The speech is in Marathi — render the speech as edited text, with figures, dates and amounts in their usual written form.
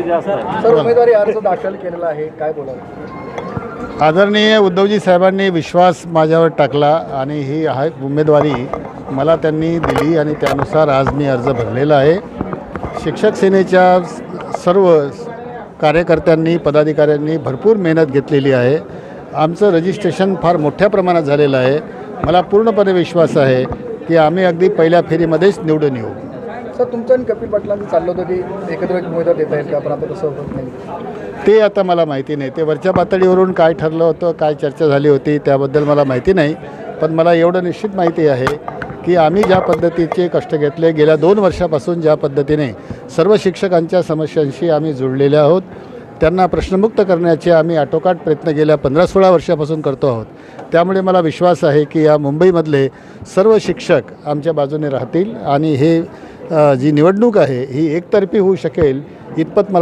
जे असतात. सर, उमेदवारी अर्ज दाखल केलेला आहे, काय बोलाल? आदरणीय उद्धवजी साहेबांनी विश्वास माझ्यावर टाकला आणि ही उमेदवारी मला त्यांनी दिली आणि त्यानुसार आज मी अर्ज भरलेला आहे. शिक्षक सेनेच्या सर्व कार्यकर्त्यांनी पदाधिकाऱ्यांनी भरपूर मेहनत घेतलेली आहे. आमचं रजिस्ट्रेशन फार मोठ्या प्रमाणात झालेलं आहे. मला पूर्णपणे विश्वास आहे की आम्ही अगदी पहिल्या फेरीमध्येच निवडून येऊ. सर, तुमचं आणि कपिल पाटलांचं चाललं होतं की एकत्र एक उमेदवार देता येईल का, पण आता तसं होत नाही. ते आता मला माहिती नाही. ते वरच्या पातळीवरून काय ठरलं होतं, काय चर्चा झाली होती त्याबद्दल मला माहिती नाही. पण मला एवढं निश्चित माहिती आहे की आम्ही ज्या पद्धतीचे कष्ट घेतले, गेल्या 2 वर्षापासून ज्या पद्धतीने सर्व शिक्षकांच्या समस्यांशी आम्ही जुळलेले आहोत, त्यांना प्रश्नमुक्त करण्याचे आम्ही आटोकाट प्रयत्न गेल्या 15-16 वर्षापासून करतो आहोत. त्यामुळे मला विश्वास आहे की या मुंबईमधले सर्व शिक्षक आमच्या बाजूने राहतील आणि हे जी निवडणूक आहे ही एकतर्फी होऊ शकेल इतपत मला